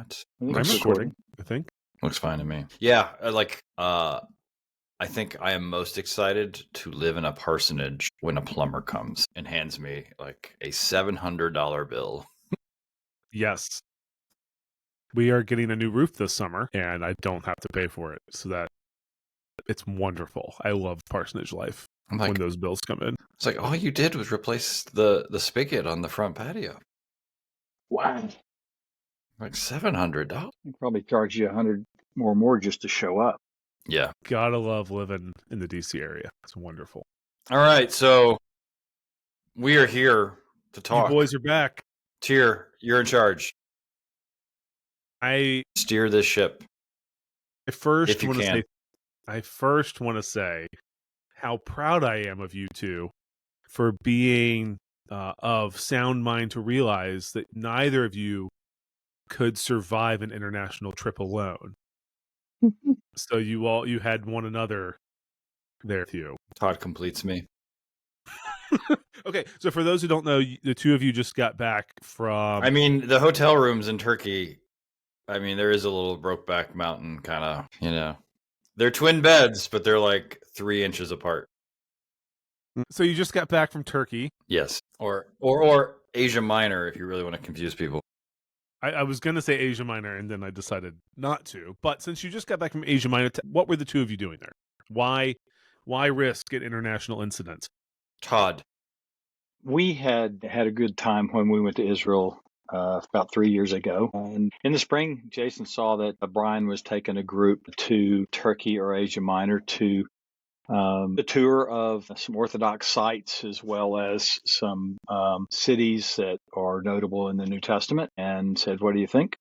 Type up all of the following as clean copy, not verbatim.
What? I think I'm it's recording, I think. Looks fine to me. Yeah, I think I am most excited to live in a parsonage when a plumber comes and hands me like a $700 bill. Yes. We are getting a new roof this summer, and I don't have to pay for it. So that it's wonderful. I love parsonage life I'm when like, those bills come in. it's like all you did was replace the spigot on the front patio. wow. Like $700. They probably charge you $100 or more just to show up. Yeah. Gotta love living in the DC area. It's wonderful. All right, so we are here to talk. You boys are back. Tyr, you're in charge. I Steer this ship. first you want to can. say, I first want to say how proud I am of you two for being of sound mind to realize that neither of you could survive an international trip alone. So you had one another there with you. Todd completes me. Okay, so for those who don't know, the two of you just got back from. I mean, the hotel rooms in Turkey, I mean, there is a little Brokeback Mountain kind of, you know. They're twin beds, but they're like 3 inches apart. So you just got back from Turkey. Yes. Or Asia Minor, if you really want to confuse people. I was going to say Asia Minor, and then I decided not to. But since you just got back from Asia Minor, what were the two of you doing there? Why risk an international incident? Todd. We had a good time when we went to Israel about 3 years ago. And in the spring, Jason saw that Brian was taking a group to Turkey or Asia Minor to the tour of some Orthodox sites as well as some cities that are notable in the New Testament, and said, "What do you think?"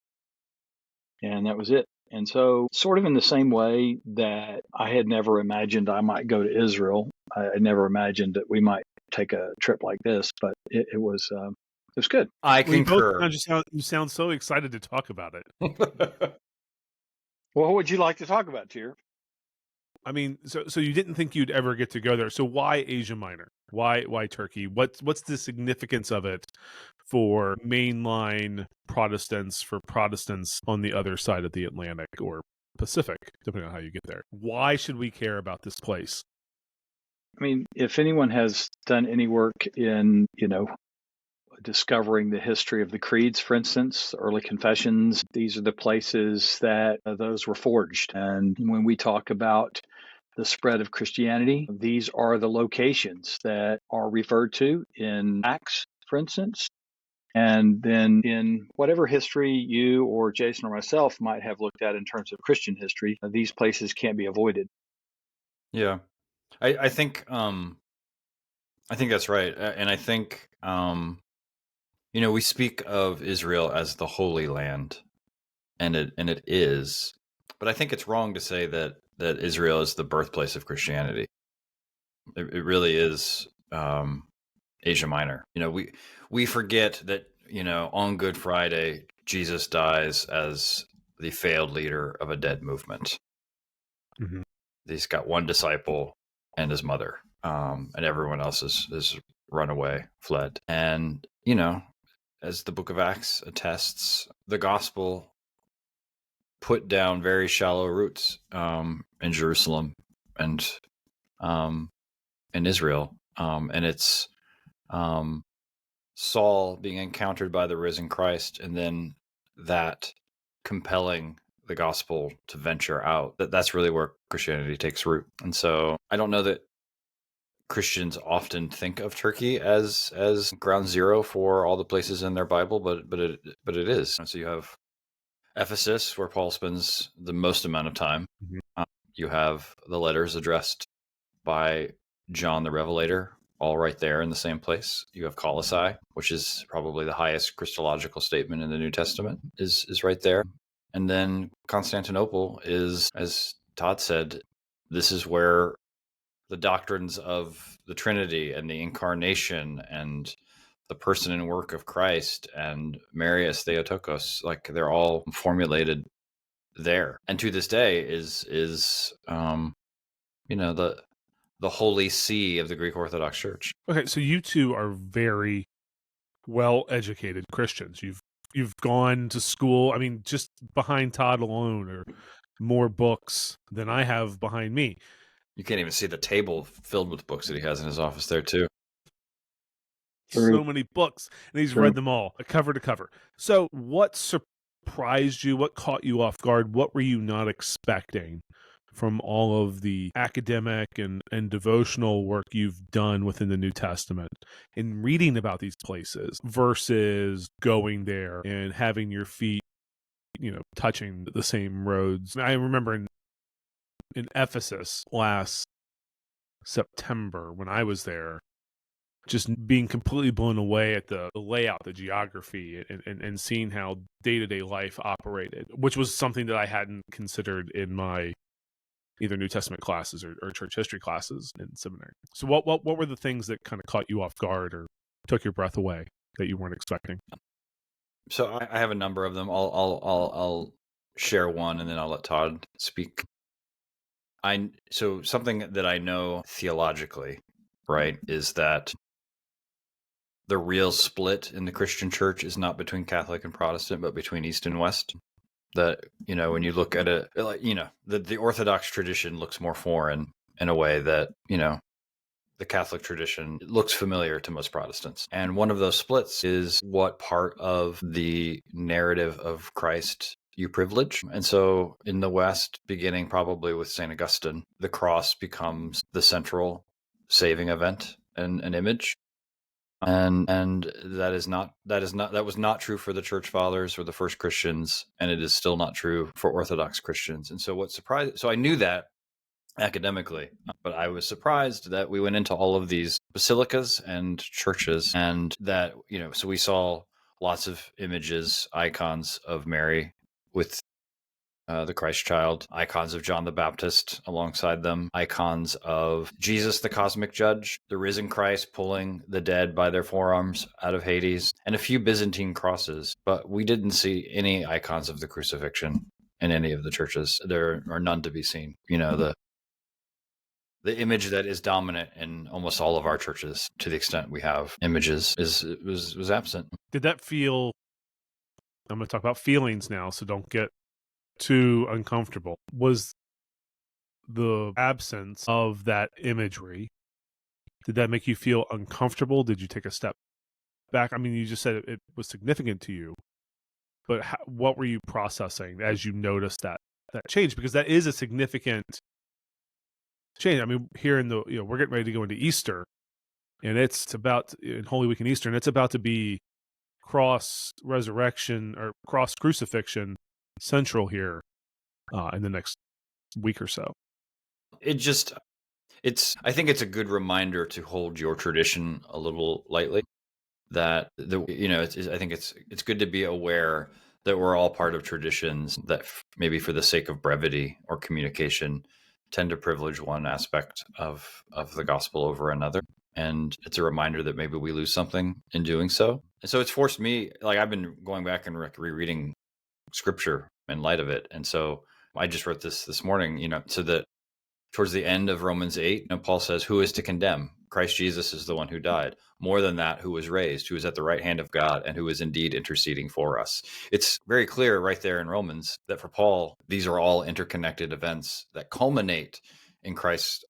And that was it. And so, sort of in the same way that I had never imagined I might go to Israel, I never imagined that we might take a trip like this, but it was good. I We concur. both you sound so excited to talk about it. Well, what would you like to talk about, Tyr? I mean, so you didn't think you'd ever get to go there. So why Asia Minor? Why Turkey? What's the significance of it for mainline Protestants, for Protestants on the other side of the Atlantic or Pacific, depending on how you get there? Why should we care about this place? I mean, if anyone has done any work in, discovering the history of the creeds, for instance, early confessions, these are the places that those were forged. And when we talk about the spread of Christianity, these are the locations that are referred to in Acts, for instance. And then in whatever history you or Jason or myself might have looked at in terms of Christian history, these places can't be avoided. Yeah. I think that's right. And I think we speak of Israel as the Holy Land, and it is, but I think it's wrong to say that Israel is the birthplace of Christianity. It really is Asia Minor. We forget that on Good Friday Jesus dies as the failed leader of a dead movement. Mm-hmm. He's got one disciple and his mother, and everyone else is run away, fled, and as the book of Acts attests, the gospel put down very shallow roots in Jerusalem and in Israel. And it's Saul being encountered by the risen Christ, and then that compelling the gospel to venture out. That's really where Christianity takes root. And so I don't know that Christians often think of Turkey as ground zero for all the places in their Bible, but it is. And so you have Ephesus, where Paul spends the most amount of time. Mm-hmm. You have the letters addressed by John the Revelator, all right there in the same place. You have Colossae, which is probably the highest Christological statement in the New Testament, is right there. And then Constantinople is, as Todd said, this is where the doctrines of the Trinity and the Incarnation and the person and work of Christ and Marius Theotokos, like they're all formulated there. And to this day is the Holy See of the Greek Orthodox Church. Okay, so you two are very well-educated Christians. You've you've gone to school. I mean, just behind Todd alone are more books than I have behind me. You can't even see the table filled with books that he has in his office there too. So many books, and he's True. read them all, cover to cover. So what surprised you? What caught you off guard? What were you not expecting from all of the academic and devotional work you've done within the New Testament in reading about these places versus going there and having your feet, touching the same roads? I remember in Ephesus last September when I was there, just being completely blown away at the layout, the geography, and seeing how day-to-day life operated, which was something that I hadn't considered in my either New Testament classes or church history classes in seminary. So what were the things that kind of caught you off guard or took your breath away that you weren't expecting? So I have a number of them. I'll share one, and then I'll let Todd speak. So something that I know theologically, right, is that the real split in the Christian church is not between Catholic and Protestant, but between East and West. That, when you look at it, the Orthodox tradition looks more foreign in a way that, the Catholic tradition looks familiar to most Protestants. And one of those splits is what part of the narrative of Christ you privilege. And so in the West, beginning probably with St. Augustine, the cross becomes the central saving event and an image. And that was not true for the church fathers or the first Christians, and it is still not true for Orthodox Christians. And so so I knew that academically, but I was surprised that we went into all of these basilicas and churches, and that, so we saw lots of images, icons of Mary with the Christ child, icons of John the Baptist alongside them, icons of Jesus, the cosmic judge, the risen Christ pulling the dead by their forearms out of Hades, and a few Byzantine crosses. But we didn't see any icons of the crucifixion in any of the churches. There are none to be seen. The image that is dominant in almost all of our churches, to the extent we have images, was absent. Did that feel? I'm going to talk about feelings now, so don't get too uncomfortable. Was the absence of that imagery, did that make you feel uncomfortable? Did you take a step back? I mean, you just said it was significant to you, but what were you processing as you noticed that change? Because that is a significant change. I mean, here we're getting ready to go into Easter, and it's about in Holy Week and Easter, and it's about to be cross resurrection or cross crucifixion central here in the next week or so. I think it's a good reminder to hold your tradition a little lightly. That I think it's good to be aware that we're all part of traditions that maybe for the sake of brevity or communication tend to privilege one aspect of the gospel over another. And it's a reminder that maybe we lose something in doing so. And so it's forced me, like I've been going back and rereading scripture in light of it. And so I just wrote this morning, so that towards the end of Romans 8, Paul says, who is to condemn? Christ Jesus is the one who died. More than that, who was raised, who is at the right hand of God, and who is indeed interceding for us. It's very clear right there in Romans that for Paul, these are all interconnected events that culminate in Christ's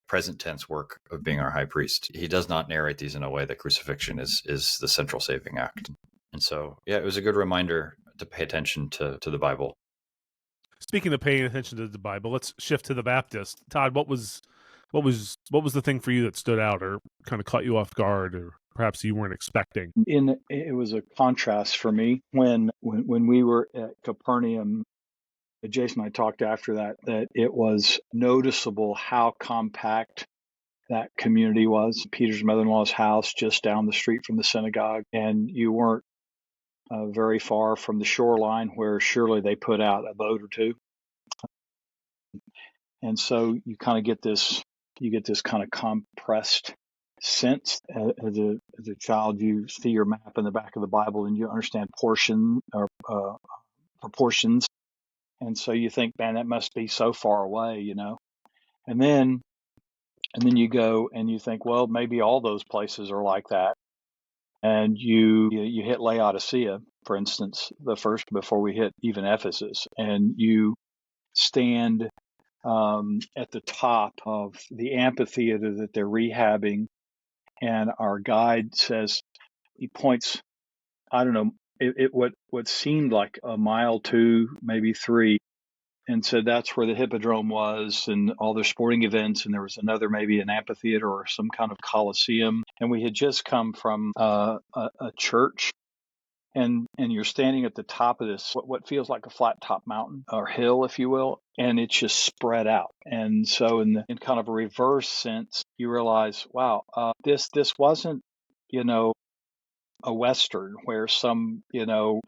present tense work of being our high priest. He does not narrate these in a way that crucifixion is the central saving act. And so, it was a good reminder to pay attention to the Bible. Speaking of paying attention to the Bible, let's shift to the Baptist. Todd, what was the thing for you that stood out or kind of caught you off guard, or perhaps you weren't expecting? It was a contrast for me when we were at Capernaum. Jason and I talked after that it was noticeable how compact that community was. Peter's mother-in-law's house just down the street from the synagogue, and you weren't very far from the shoreline where surely they put out a boat or two. And so you kind of get this kind of compressed sense. As a child, you see your map in the back of the Bible and you understand proportions. And so you think, man, that must be so far away, And then you go and you think, well, maybe all those places are like that. And you hit Laodicea, for instance, the first before we hit even Ephesus, and you stand at the top of the amphitheater that they're rehabbing, and our guide says, he points, I don't know, what seemed like a mile, 2, maybe 3, and said that's where the Hippodrome was and all their sporting events, and there was another, maybe an amphitheater or some kind of coliseum, and we had just come from a church. And you're standing at the top of this, what feels like a flat top mountain or hill, if you will, and it's just spread out. And so in kind of a reverse sense, you realize, wow, this wasn't, a Western where some,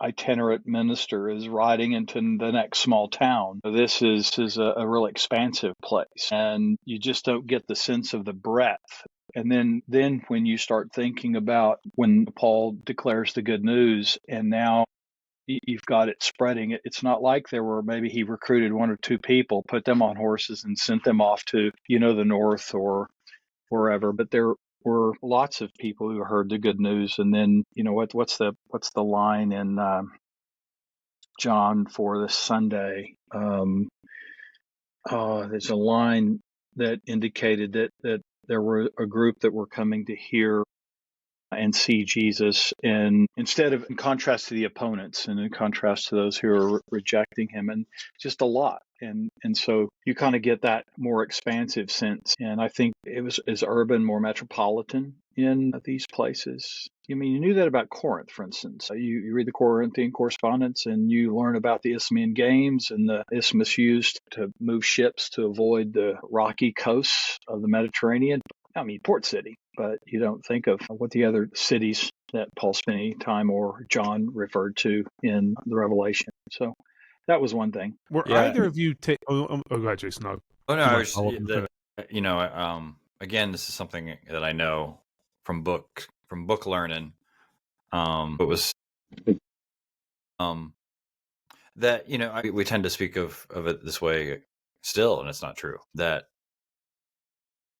itinerant minister is riding into the next small town. This is a real expansive place, and you just don't get the sense of the breadth. And then when you start thinking about when Paul declares the good news, and now you've got it spreading, it's not like maybe he recruited 1 or 2 people, put them on horses and sent them off to, the north or wherever, but there were lots of people who heard the good news. And then, what's the line in John for this Sunday? There's a line that indicated that there were a group that were coming to hear and see Jesus, and in contrast to the opponents, and in contrast to those who are rejecting him, and just a lot. And so you kind of get that more expansive sense. And I think is urban, more metropolitan in these places. I mean, you knew that about Corinth, for instance. You read the Corinthian correspondence and you learn about the Isthmian Games, and the isthmus used to move ships to avoid the rocky coasts of the Mediterranean. I mean, port city, but you don't think of what the other cities that Paul spent any time or John referred to in the Revelation. So that was one thing. Were either of you take? Oh, go ahead, Jason. I was again, this is something that I know from book learning. It was that we tend to speak of it this way still, and it's not true. That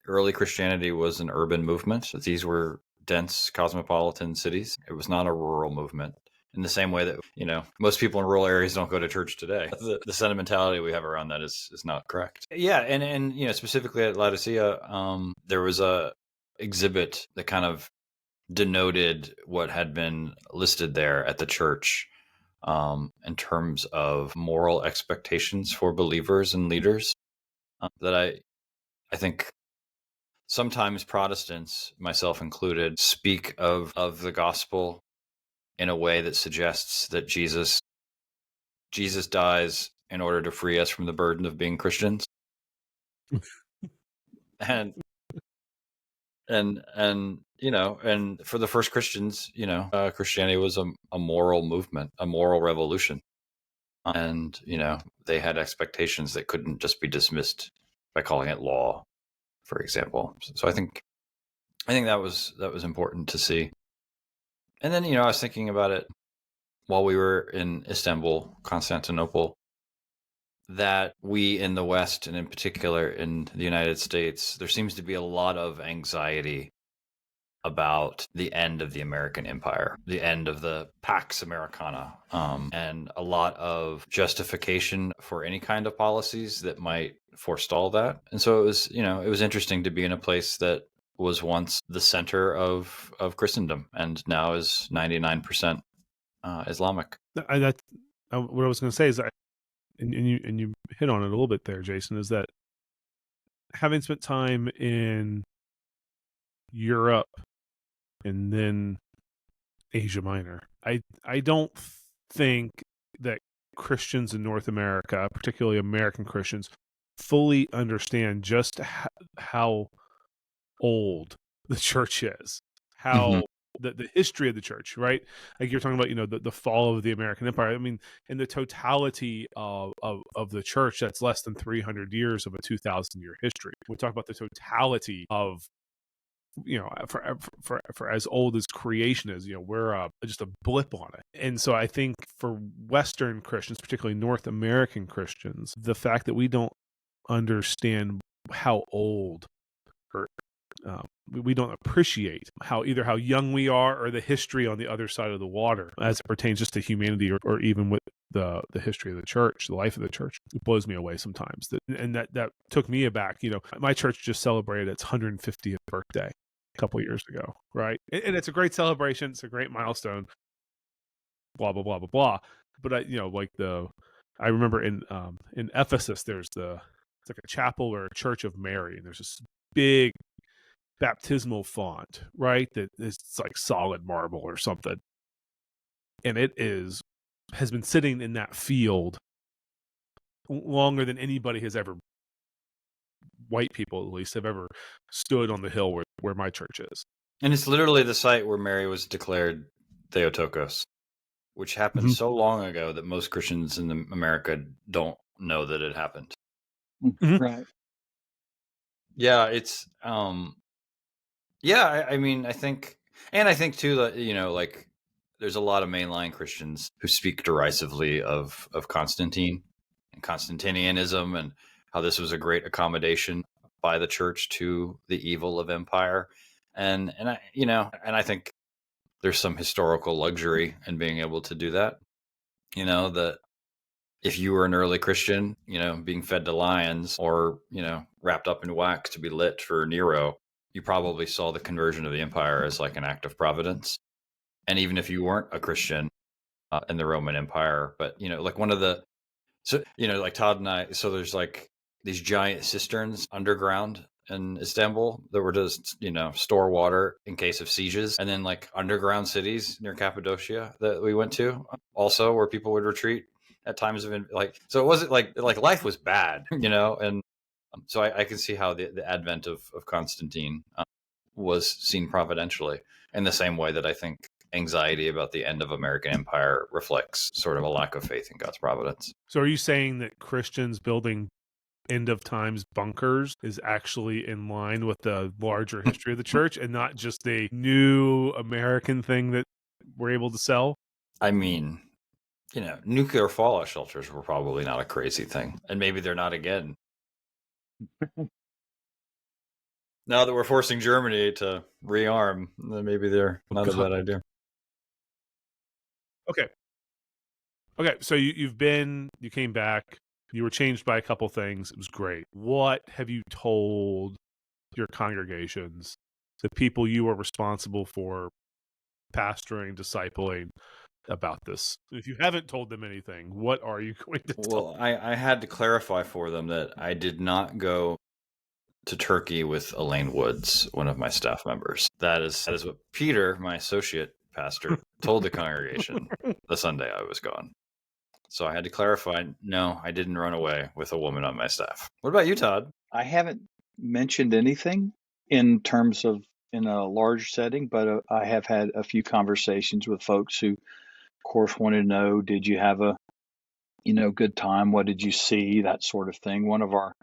early Christianity was an urban movement. These were dense cosmopolitan cities. It was not a rural movement. In the same way that, most people in rural areas don't go to church today. The sentimentality we have around that is not correct. Yeah, and specifically at Laodicea, there was a exhibit that kind of denoted what had been listed there at the church in terms of moral expectations for believers and leaders that I think sometimes Protestants, myself included, speak of the gospel in a way that suggests that Jesus dies in order to free us from the burden of being Christians. and for the first Christians, Christianity was a moral movement, a moral revolution. And, they had expectations that couldn't just be dismissed by calling it law, for example. So I think that was important to see. And then, I was thinking about it while we were in Istanbul, Constantinople, that we in the West, and in particular in the United States, there seems to be a lot of anxiety about the end of the American empire, the end of the Pax Americana, and a lot of justification for any kind of policies that might forestall that. And so it was interesting to be in a place that was once the center of Christendom and now is 99% Islamic. What I was going to say is, and you hit on it a little bit there, Jason, is that having spent time in Europe and then Asia Minor, I don't think that Christians in North America, particularly American Christians, fully understand just how old the church is, how the history of the church, right? Like you're talking about, the fall of the American Empire. I mean, in the totality of the church, that's less than 300 years of a 2,000-year history. We talk about the totality of, for as old as creation is, we're just a blip on it. And so I think for Western Christians, particularly North American Christians, the fact that we don't understand how old we don't appreciate how young we are or the history on the other side of the water as it pertains just to humanity or even with the history of the church, the life of the church. It blows me away sometimes. That took me aback. My church just celebrated its 150th birthday a couple years ago, right? And it's a great celebration. It's a great milestone. Blah blah blah blah blah. But I remember in Ephesus, it's like a chapel or a church of Mary, and there's this big baptismal font, right? That is like solid marble or something, and has been sitting in that field longer than anybody has ever. White people, at least, have ever stood on the hill where my church is. And it's literally the site where Mary was declared Theotokos, which happened so long ago that most Christians in America don't know that it happened. Right. Yeah, it's I mean, I think too that there's a lot of mainline Christians who speak derisively of Constantine and Constantinianism and how this was a great accommodation by the church to the evil of empire, and I think there's some historical luxury in being able to do that. That if you were an early Christian, being fed to lions or wrapped up in wax to be lit for Nero, you probably saw the conversion of the empire as like an act of providence. And even if you weren't a Christian in the Roman Empire, but like like Todd and I, so there's like these giant cisterns underground in Istanbul that were just store water in case of sieges, and then like underground cities near Cappadocia that we went to also where people would retreat at times of so it wasn't like life was bad, and so I can see how the advent of Constantine was seen providentially in the same way that I think anxiety about the end of American empire reflects sort of a lack of faith in God's providence. So are you saying that Christians building end of times bunkers is actually in line with the larger history of the church and not just a new American thing that we're able to sell? I mean, nuclear fallout shelters were probably not a crazy thing, and maybe they're not again. Now that we're forcing Germany to rearm, then maybe they're not a bad idea. Okay. So you came back, you were changed by a couple things. It was great. What have you told your congregations, the people you are responsible for pastoring, discipling, about this? If you haven't told them anything, what are you going to tell them? I had to clarify for them that I did not go to Turkey with Elaine Woods, one of my staff members. That is what Peter, my associate pastor, told the congregation the Sunday I was gone. So I had to clarify, no, I didn't run away with a woman on my staff. What about you, Todd? I haven't mentioned anything in terms of in a large setting, but I have had a few conversations with folks who, of course, wanted to know, did you have a good time? What did you see? That sort of thing. One of our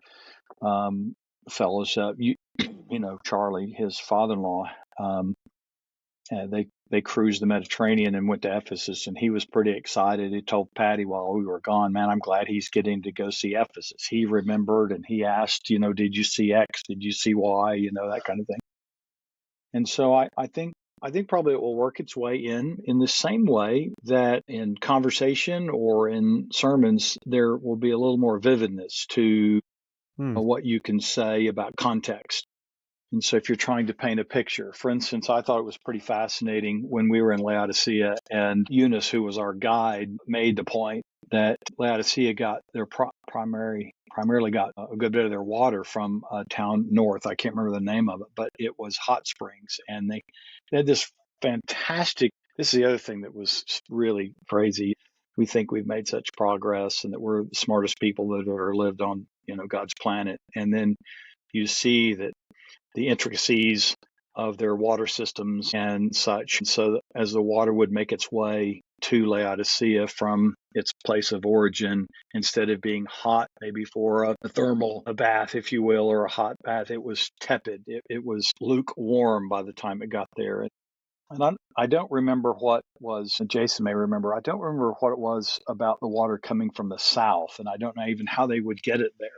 fellows, Charlie, his father-in-law, they cruised the Mediterranean and went to Ephesus, and he was pretty excited. He told Patty while we were gone, man, I'm glad he's getting to go see Ephesus. He remembered and he asked, did you see X? Did you see Y? That kind of thing. And so I think probably it will work its way in the same way that in conversation or in sermons, there will be a little more vividness to what you can say about context. And so if you're trying to paint a picture, for instance, I thought it was pretty fascinating when we were in Laodicea, and Eunice, who was our guide, made the point that Laodicea got their primarily got a good bit of their water from a town north. I can't remember the name of it, but it was hot springs. And they had this fantastic, this is the other thing that was really crazy. We think we've made such progress and that we're the smartest people that have ever lived on, God's planet. And then you see that the intricacies of their water systems and such. And so as the water would make its way to Laodicea from its place of origin, instead of being hot, maybe for a thermal bath, if you will, or a hot bath, it was tepid. It was lukewarm by the time it got there. And I don't remember what was, and Jason may remember, I don't remember what it was about the water coming from the south, and I don't know even how they would get it there.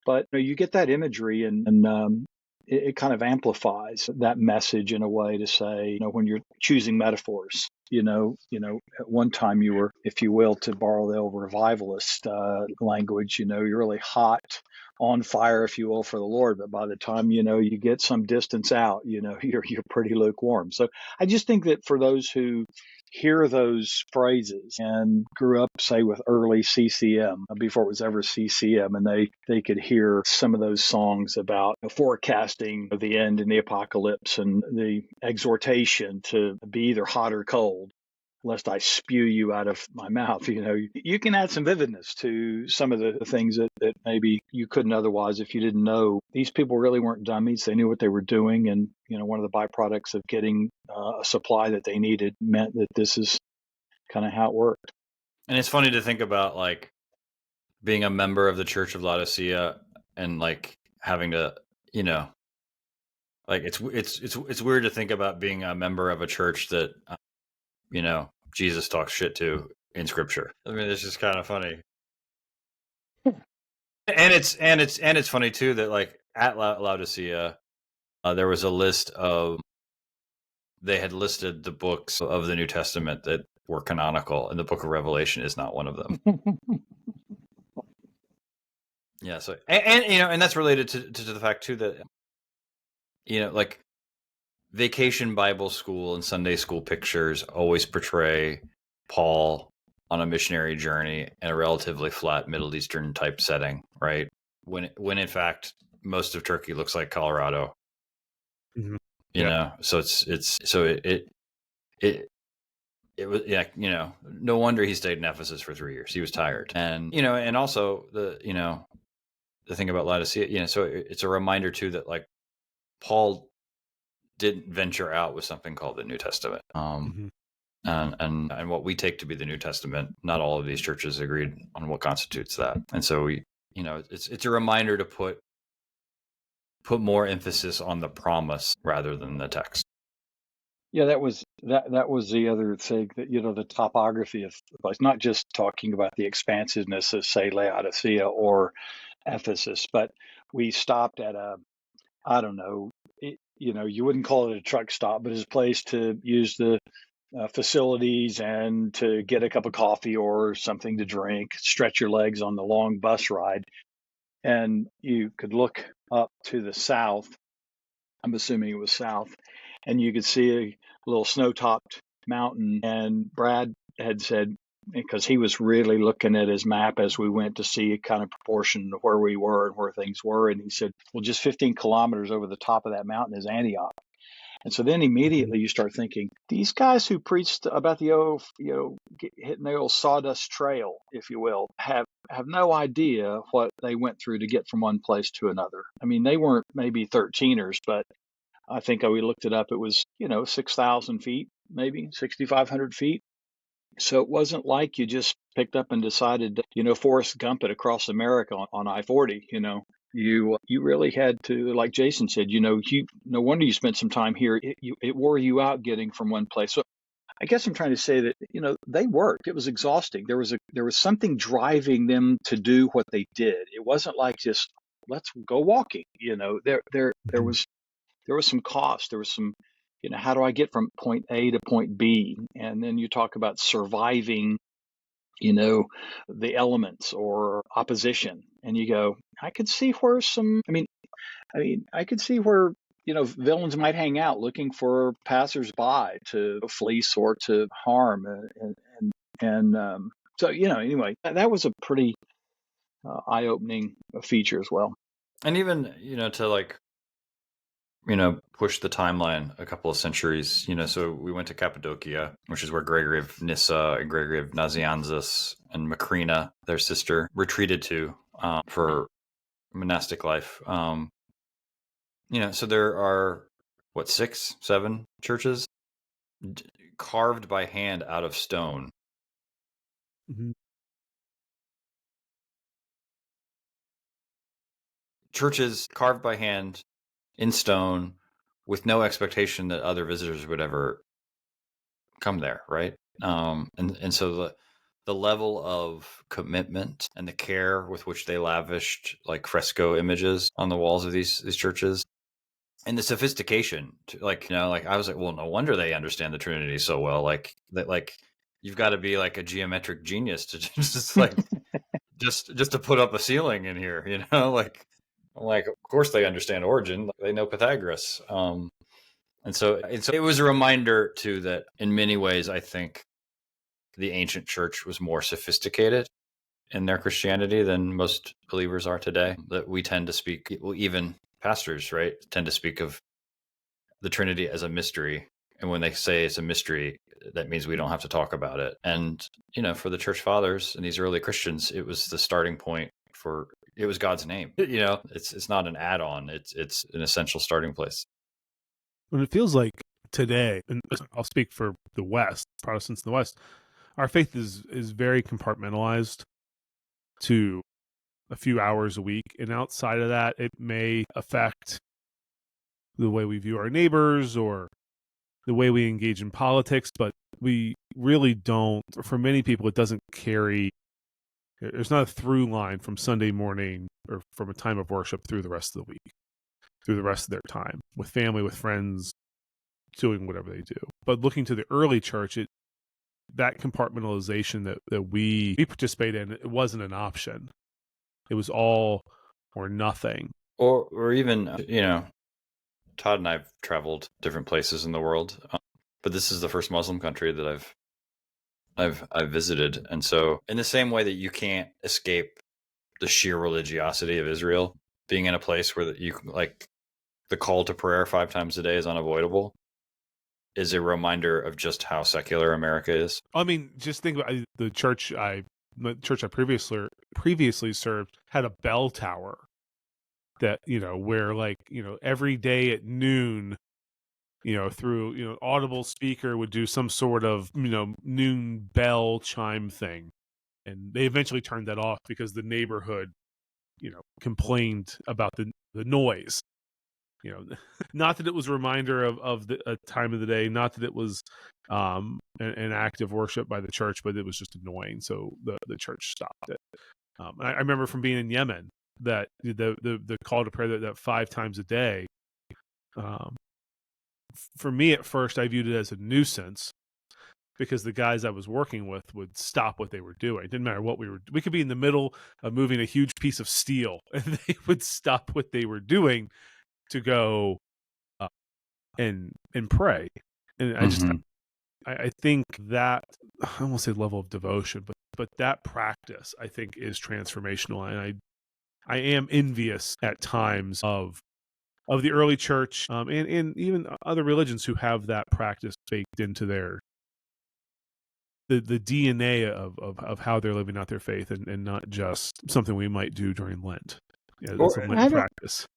But you get that imagery, and it kind of amplifies that message in a way to say, when you're choosing metaphors, at one time you were, if you will, to borrow the old revivalist language, you're really hot, on fire, if you will, for the Lord. But by the time, you get some distance out, you're pretty lukewarm. So I just think that for those who hear those phrases and grew up, say, with early CCM before it was ever CCM, and they could hear some of those songs about forecasting of the end and the apocalypse and the exhortation to be either hot or cold, lest I spew you out of my mouth. You can add some vividness to some of the things that maybe you couldn't otherwise if you didn't know. These people really weren't dummies. They knew what they were doing. And, one of the byproducts of getting a supply that they needed meant that this is kind of how it worked. And it's funny to think about, like, being a member of the Church of Laodicea and, like, having to, like, it's weird to think about being a member of a church that, Jesus talks shit to in Scripture. I mean, it's just kind of funny. And it's funny too that, like, at Laodicea, there was a list of, they had listed the books of the New Testament that were canonical, and the Book of Revelation is not one of them. Yeah. So, and that's related to the fact too that, like, Vacation Bible School and Sunday school pictures always portray Paul on a missionary journey in a relatively flat Middle Eastern type setting, right? When in fact most of Turkey looks like Colorado. Mm-hmm. So it was, no wonder he stayed in Ephesus for 3 years. He was tired, and and also the thing about Laodicea, so it's a reminder too that, like, Paul didn't venture out with something called the New Testament. And what we take to be the New Testament, not all of these churches agreed on what constitutes that. And so we, it's a reminder to put more emphasis on the promise rather than the text. Yeah, that was the other thing, that the topography of the place, not just talking about the expansiveness of, say, Laodicea or Ephesus, but we stopped at I don't know, you wouldn't call it a truck stop, but it's a place to use the facilities and to get a cup of coffee or something to drink, stretch your legs on the long bus ride. And you could look up to the south. I'm assuming it was south, and you could see a little snow-topped mountain. And Brad had said, because he was really looking at his map as we went to see a kind of proportion of where we were and where things were, and he said, well, just 15 kilometers over the top of that mountain is Antioch. And so then immediately you start thinking, these guys who preached about the old, hitting the old sawdust trail, if you will, have no idea what they went through to get from one place to another. I mean, they weren't maybe 13ers, but I think we looked it up. It was, 6,000 feet, maybe 6,500 feet. So it wasn't like you just picked up and decided to, Forrest Gump it across America on I-40, You really had to, like Jason said, no wonder you spent some time here. It wore you out getting from one place. So I guess I'm trying to say that, they worked. It was exhausting. There was something driving them to do what they did. It wasn't like just, let's go walking. There was some cost. There was some, how do I get from point A to point B? And then you talk about surviving, the elements or opposition. And you go, I could see where I could see where, villains might hang out looking for passersby to fleece or to harm. So, anyway, that was a pretty eye-opening feature as well. And even, to, like, push the timeline a couple of centuries, so we went to Cappadocia, which is where Gregory of Nyssa and Gregory of Nazianzus and Macrina, their sister, retreated to for monastic life. So there are, 6, 7 churches carved by hand out of stone. Mm-hmm. Churches carved by hand in stone with no expectation that other visitors would ever come there, right? And so the level of commitment and the care with which they lavished, like, fresco images on the walls of these churches, and the sophistication, like, like I was like, well, no wonder they understand the Trinity so well. Like that, like you've got to be like a geometric genius to just like just to put up a ceiling in here, like I'm like, of course they understand origin. They know Pythagoras. And so it was a reminder too that in many ways, I think the ancient church was more sophisticated in their Christianity than most believers are today. That we tend to speak, well, even pastors, right, tend to speak of the Trinity as a mystery. And when they say it's a mystery, that means we don't have to talk about it. And, for the church fathers and these early Christians, it was the starting point it was God's name. It's not an add-on. It's an essential starting place. And it feels like today, and I'll speak for the West, Protestants in the West, our faith is very compartmentalized to a few hours a week. And outside of that, it may affect the way we view our neighbors or the way we engage in politics, but we really don't, for many people, it doesn't carry, there's not a through line from Sunday morning or from a time of worship through the rest of the week, through the rest of their time, with family, with friends, doing whatever they do. But looking to the early church, that compartmentalization that we participate in, it wasn't an option. It was all or nothing. Or even, Todd and I have traveled different places in the world, but this is the first Muslim country that I've visited. And so in the same way that you can't escape the sheer religiosity of Israel, being in a place where the call to prayer 5 times a day is unavoidable, is a reminder of just how secular America is. I mean, just think about the church I previously served had a bell tower that, where every day at noon, through, audible speaker would do some sort of, noon bell chime thing. And they eventually turned that off because the neighborhood, complained about the noise. Not that it was a reminder of a time of the day, not that it was an act of worship by the church, but it was just annoying. So the church stopped it. I remember from being in Yemen that the call to prayer that 5 times a day, for me at first, I viewed it as a nuisance because the guys I was working with would stop what they were doing. It didn't matter what we could be in the middle of moving a huge piece of steel and they would stop what they were doing to go and pray. And I just, I think that, I won't say level of devotion, but that practice, I think, is transformational. And I am envious at times of the early church and even other religions who have that practice baked into their the DNA of how they're living out their faith and not just something we might do during Lent. Yeah, that's a Lent practice.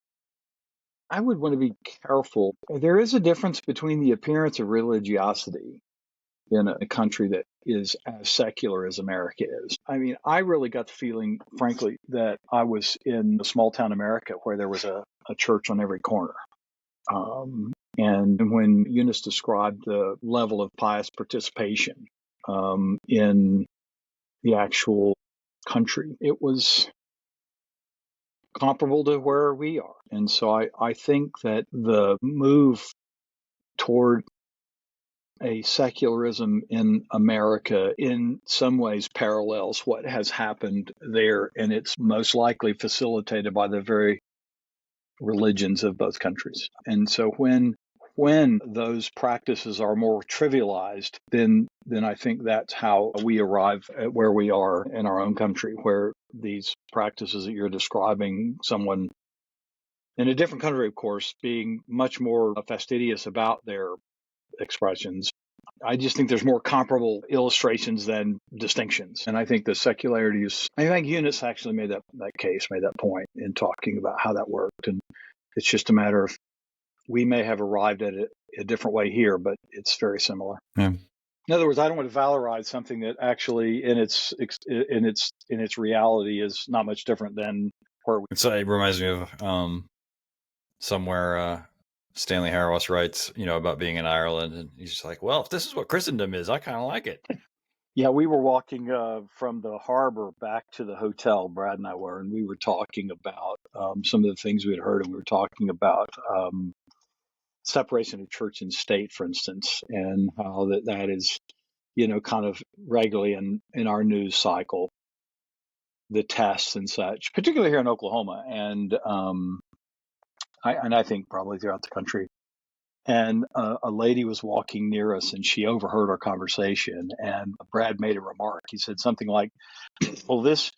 I would want to be careful. There is a difference between the appearance of religiosity in a country that is as secular as America is. I mean, I really got the feeling, frankly, that I was in a small town America where there was a church on every corner. And when Eunice described the level of pious participation in the actual country, it was comparable to where we are. And so I think that the move toward a secularism in America in some ways parallels what has happened there, and it's most likely facilitated by the very religions of both countries. And so when those practices are more trivialized, then I think that's how we arrive at where we are in our own country, where these practices that you're describing, someone in a different country, of course, being much more fastidious about their expressions. I just think there's more comparable illustrations than distinctions. And I think the secularity is, I think Eunice actually made that point in talking about how that worked. And it's just a matter of, we may have arrived at it a different way here, but it's very similar. Yeah. In other words, I don't want to valorize something that actually in its reality is not much different than where we. It reminds me of somewhere Stanley Hauerwas writes, about being in Ireland, and he's just like, well, if this is what Christendom is, I kind of like it. Yeah, we were walking from the harbor back to the hotel, Brad and I were, and we were talking about some of the things we had heard, and we were talking about separation of church and state, for instance, and how that is, kind of regularly in our news cycle, the tests and such, particularly here in Oklahoma, and I think probably throughout the country. And a lady was walking near us, and she overheard our conversation. And Brad made a remark. He said something like, "Well, this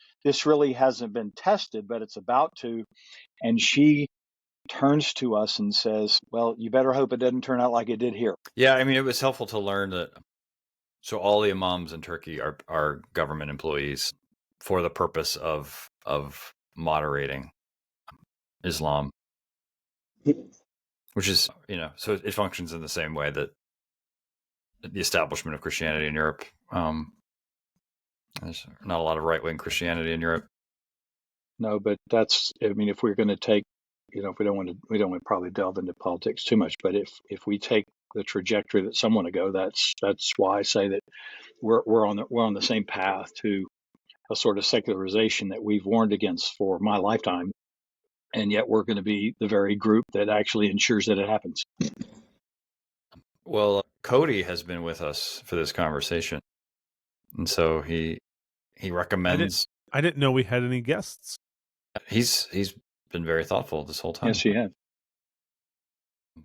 really hasn't been tested, but it's about to." And she turns to us and says, "Well, you better hope it doesn't turn out like it did here." Yeah, I mean, it was helpful to learn that. So all the imams in Turkey are government employees for the purpose of moderating Islam, which is, so it functions in the same way that the establishment of Christianity in Europe. There's not a lot of right-wing Christianity in Europe. No, but that's, I mean, if we're going to take, if we don't want to probably delve into politics too much, but if we take the trajectory that some want to go, that's why I say that we're on the same path to a sort of secularization that we've warned against for my lifetime, and yet we're going to be the very group that actually ensures that it happens. Well, Cody has been with us for this conversation, and so he recommends. I didn't know we had any guests. He's been very thoughtful this whole time. Yes, he has.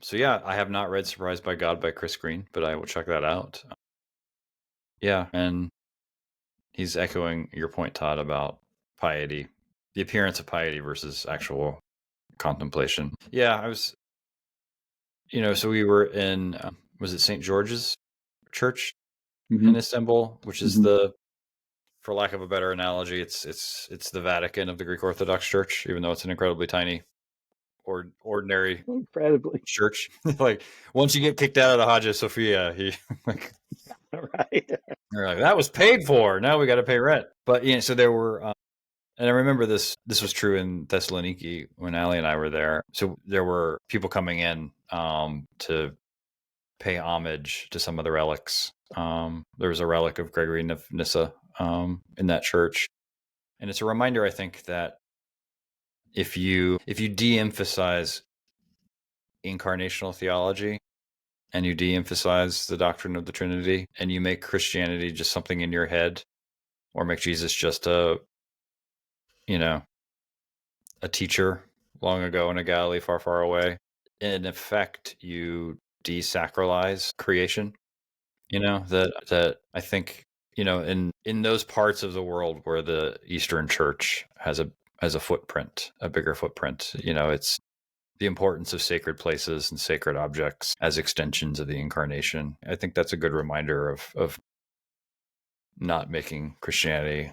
So yeah, I have not read Surprised by God by Chris Green, but I will check that out. Yeah, and he's echoing your point, Todd, about piety, the appearance of piety versus actual contemplation. Yeah, I was, so we were in, was it St. George's Church in Istanbul, which is for lack of a better analogy, it's the Vatican of the Greek Orthodox Church, even though it's an incredibly tiny ordinary church. Like once you get kicked out of the Hagia Sophia, right. They're like, that was paid for. Now we got to pay rent. But so there were, and I remember this was true in Thessaloniki when Allie and I were there. So there were people coming in to pay homage to some of the relics. There was a relic of Gregory of Nyssa in that church, and it's a reminder, I think, that if you de-emphasize incarnational theology and you de-emphasize the doctrine of the Trinity and you make Christianity just something in your head, or make Jesus just a teacher long ago in a Galilee far, far away, in effect, you desacralize creation. That I think, in those parts of the world where the Eastern Church has a footprint, a bigger footprint, it's the importance of sacred places and sacred objects as extensions of the incarnation. I think that's a good reminder of not making Christianity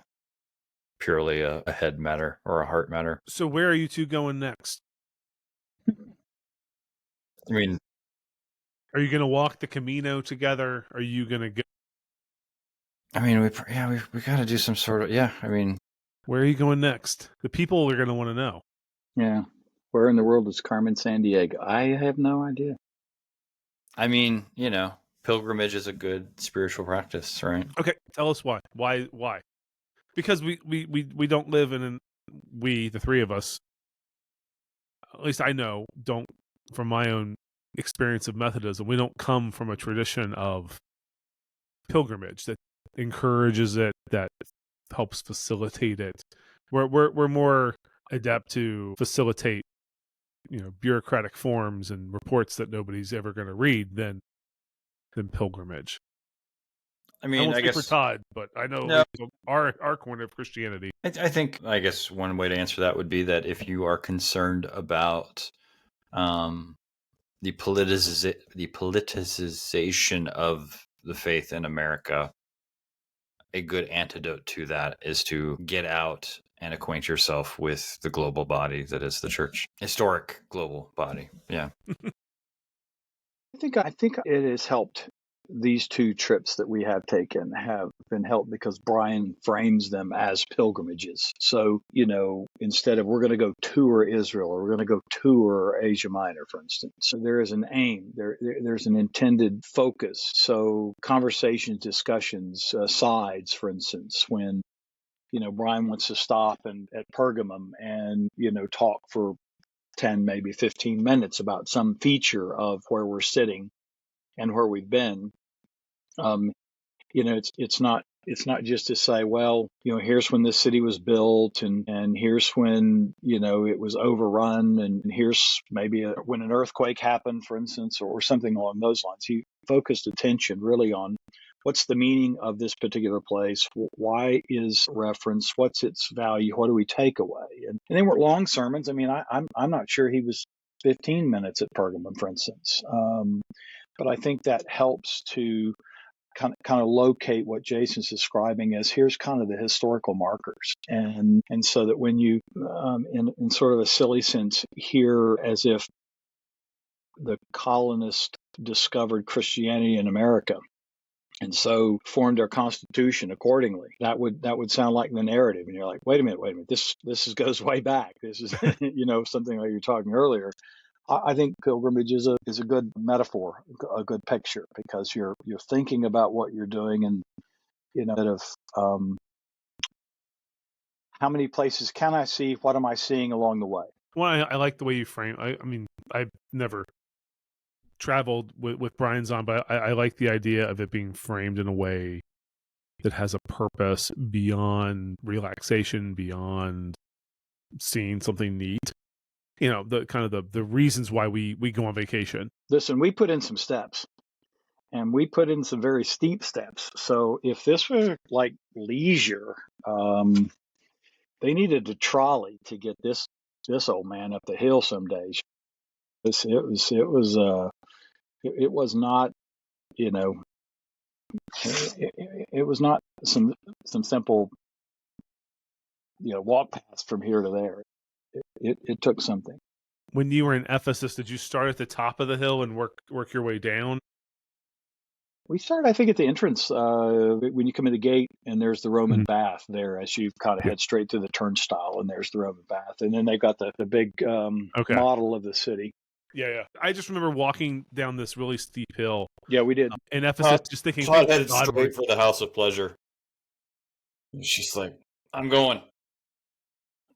purely a head matter or a heart matter. So where are you two going next? I mean, are you going to walk the Camino together? Are you going to go? I mean, we got to do some sort of, I mean, where are you going next? The people are going to want to know. Yeah. Where in the world is Carmen Sandiego? I have no idea. I mean, pilgrimage is a good spiritual practice, right? Okay, tell us why. Why? Because we don't live in the three of us, at least I know, don't, from my own experience of Methodism, we don't come from a tradition of pilgrimage that encourages it, that helps facilitate it. We're more adept to facilitate, bureaucratic forms and reports that nobody's ever going to read than pilgrimage. I mean, I guess for Todd, but I know our corner of Christianity. I think, one way to answer that would be that if you are concerned about the politicization of the faith in America, a good antidote to that is to get out and acquaint yourself with the global body that is the church. Historic global body. Yeah. I think it has helped. These two trips that we have taken have been helped because Brian frames them as pilgrimages. So, instead of we're going to go tour Israel or we're going to go tour Asia Minor, for instance. So there is an aim, there's an intended focus. So conversations, discussions, sides, for instance, when, Brian wants to stop at Pergamum and, talk for 10, maybe 15 minutes about some feature of where we're sitting and where we've been. It's not just to say, well, here's when this city was built, and here's when it was overrun, and here's maybe when an earthquake happened, for instance, or something along those lines. He focused attention really on what's the meaning of this particular place, why is reference, what's its value, what do we take away, and they weren't long sermons. I mean, I'm not sure he was 15 minutes at Pergamum, for instance, but I think that helps to kind of locate what Jason's describing as here's kind of the historical markers, and so that when you in sort of a silly sense hear as if the colonists discovered Christianity in America and so formed their constitution accordingly, that would sound like the narrative, and you're like, wait a minute, this goes way back. This is something like you're talking earlier. I think pilgrimage is a good metaphor, a good picture, because you're thinking about what you're doing, and how many places can I see? What am I seeing along the way? Well, I like the way you frame. I mean, I've never traveled with Brian Zahnd, but I like the idea of it being framed in a way that has a purpose beyond relaxation, beyond seeing something neat. The kind of the reasons why we go on vacation. Listen, we put in some steps, and we put in some very steep steps. So if this were like leisure, they needed a trolley to get this old man up the hill some days. It was not, it was not some simple, walk paths from here to there. It took something. When you were in Ephesus, did you start at the top of the hill and work your way down? We started, I think, at the entrance when you come in the gate, and there's the Roman bath there as you kind of head straight to the turnstile, and there's the Roman bath, and then they've got the big model of the city. Yeah. I just remember walking down this really steep hill. Yeah, we did. In Ephesus, just thinking, Todd headed straight for the House of Pleasure. She's like, I'm going.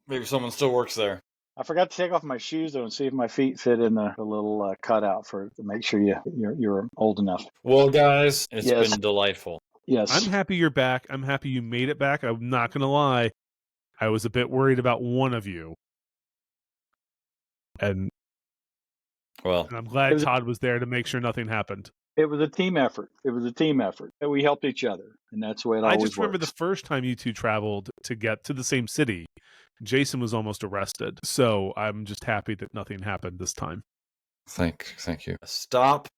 Maybe someone still works there. I forgot to take off my shoes though and see if my feet fit in the little cutout to make sure you're old enough. Well, guys, it's been delightful. Yes, I'm happy you're back. I'm happy you made it back. I'm not going to lie. I was a bit worried about one of you, and I'm glad Todd was there to make sure nothing happened. It was a team effort. We helped each other, and that's the way it always works. I just remember the first time you two traveled to get to the same city, Jason was almost arrested. So I'm just happy that nothing happened this time. Thank you. Stop